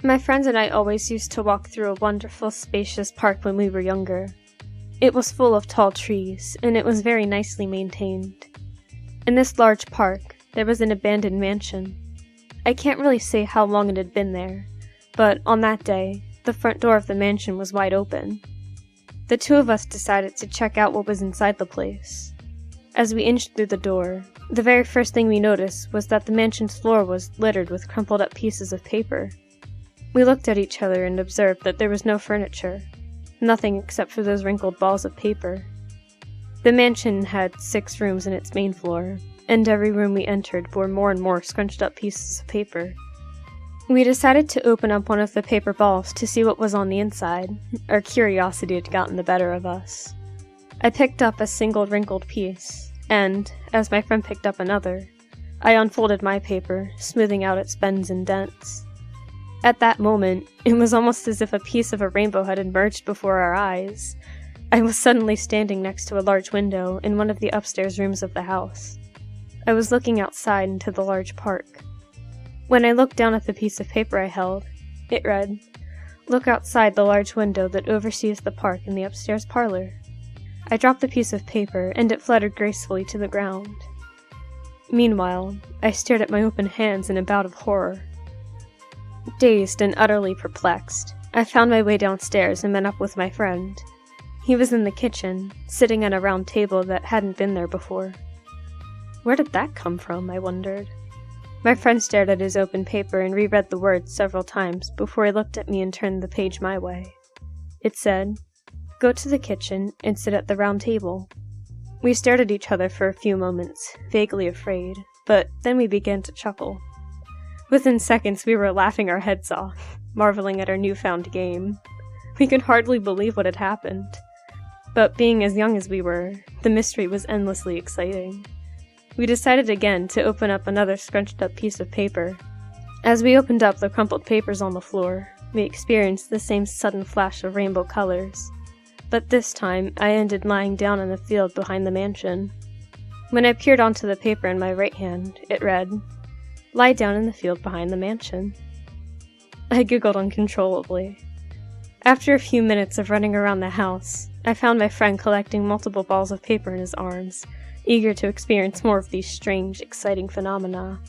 My friends and I always used to walk through a wonderful, spacious park when we were younger. It was full of tall trees, and it was very nicely maintained. In this large park, there was an abandoned mansion. I can't really say how long it had been there, but on that day, the front door of the mansion was wide open. The two of us decided to check out what was inside the place. As we inched through the door, the very first thing we noticed was that the mansion's floor was littered with crumpled up pieces of paper. We looked at each other and observed that there was no furniture, nothing except for those wrinkled balls of paper. The mansion had 6 rooms in its main floor, and every room we entered bore more and more scrunched up pieces of paper. We decided to open up one of the paper balls to see what was on the inside. Our curiosity had gotten the better of us. I picked up a single wrinkled piece, and, as my friend picked up another, I unfolded my paper, smoothing out its bends and dents. At that moment, it was almost as if a piece of a rainbow had emerged before our eyes. I was suddenly standing next to a large window in one of the upstairs rooms of the house. I was looking outside into the large park. When I looked down at the piece of paper I held, it read, "Look outside the large window that oversees the park in the upstairs parlor." I dropped the piece of paper, and it fluttered gracefully to the ground. Meanwhile, I stared at my open hands in a bout of horror. Dazed and utterly perplexed, I found my way downstairs and met up with my friend. He was in the kitchen, sitting at a round table that hadn't been there before. Where did that come from, I wondered. My friend stared at his open paper and reread the words several times before he looked at me and turned the page my way. It said, "Go to the kitchen and sit at the round table." We stared at each other for a few moments, vaguely afraid, but then we began to chuckle. Within seconds we were laughing our heads off, marveling at our newfound game. We could hardly believe what had happened. But being as young as we were, the mystery was endlessly exciting. We decided again to open up another scrunched-up piece of paper. As we opened up the crumpled papers on the floor, we experienced the same sudden flash of rainbow colors. But this time, I ended lying down in the field behind the mansion. When I peered onto the paper in my right hand, it read, "Lie down in the field behind the mansion." I giggled uncontrollably. After a few minutes of running around the house, I found my friend collecting multiple balls of paper in his arms, eager to experience more of these strange, exciting phenomena.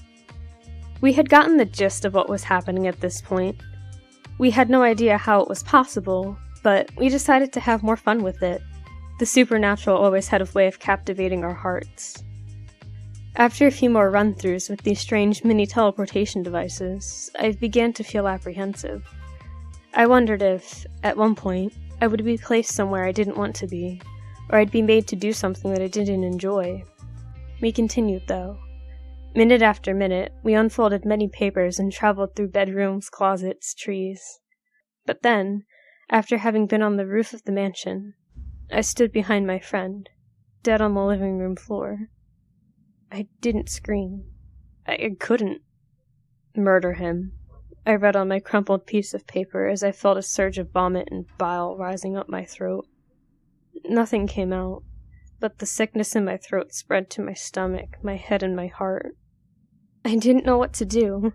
We had gotten the gist of what was happening at this point. We had no idea how it was possible, but we decided to have more fun with it. The supernatural always had a way of captivating our hearts. After a few more run-throughs with these strange mini-teleportation devices, I began to feel apprehensive. I wondered if, at one point, I would be placed somewhere I didn't want to be, or I'd be made to do something that I didn't enjoy. We continued, though. Minute after minute, we unfolded many papers and traveled through bedrooms, closets, trees. But then, after having been on the roof of the mansion, I stood behind my friend, dead on the living room floor. I didn't scream. I couldn't. "Murder him," I read on my crumpled piece of paper as I felt a surge of vomit and bile rising up my throat. Nothing came out, but the sickness in my throat spread to my stomach, my head, and my heart. I didn't know what to do.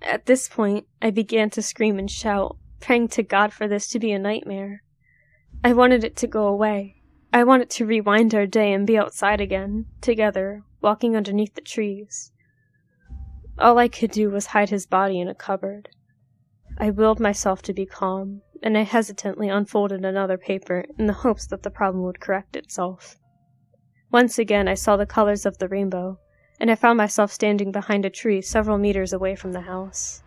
At this point, I began to scream and shout, praying to God for this to be a nightmare. I wanted it to go away. I wanted to rewind our day and be outside again, together, walking underneath the trees. All I could do was hide his body in a cupboard. I willed myself to be calm, and I hesitantly unfolded another paper in the hopes that the problem would correct itself. Once again I saw the colors of the rainbow, and I found myself standing behind a tree several meters away from the house.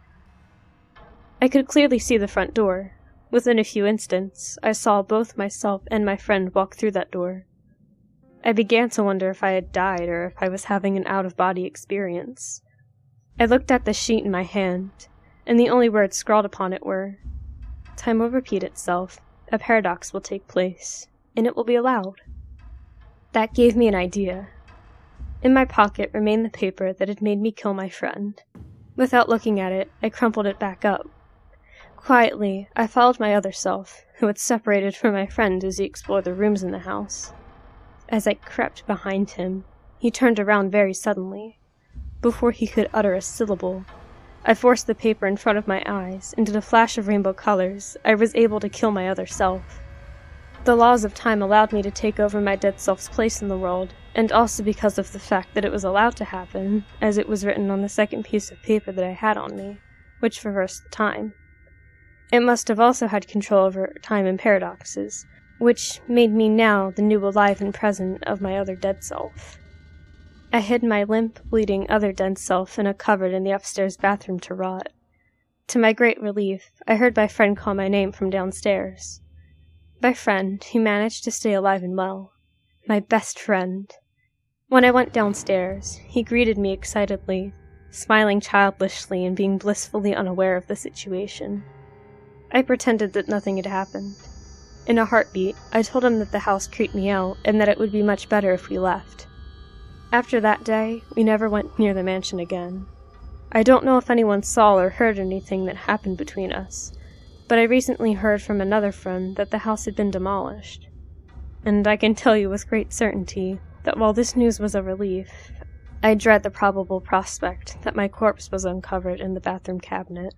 I could clearly see the front door. Within a few instants, I saw both myself and my friend walk through that door. I began to wonder if I had died or if I was having an out-of-body experience. I looked at the sheet in my hand, and the only words scrawled upon it were, "Time will repeat itself, a paradox will take place, and it will be allowed." That gave me an idea. In my pocket remained the paper that had made me kill my friend. Without looking at it, I crumpled it back up. Quietly, I followed my other self, who had separated from my friend as he explored the rooms in the house. As I crept behind him, he turned around very suddenly. Before he could utter a syllable, I forced the paper in front of my eyes, and in a flash of rainbow colors, I was able to kill my other self. The laws of time allowed me to take over my dead self's place in the world, and also because of the fact that it was allowed to happen, as it was written on the second piece of paper that I had on me, which reversed the time. It must have also had control over time and paradoxes, which made me now the new alive and present of my other dead self. I hid my limp, bleeding other dead self in a cupboard in the upstairs bathroom to rot. To my great relief, I heard my friend call my name from downstairs. My friend, who managed to stay alive and well. My best friend. When I went downstairs, he greeted me excitedly, smiling childishly and being blissfully unaware of the situation. I pretended that nothing had happened. In a heartbeat, I told him that the house creeped me out and that it would be much better if we left. After that day, we never went near the mansion again. I don't know if anyone saw or heard anything that happened between us, but I recently heard from another friend that the house had been demolished. And I can tell you with great certainty that while this news was a relief, I dread the probable prospect that my corpse was uncovered in the bathroom cabinet.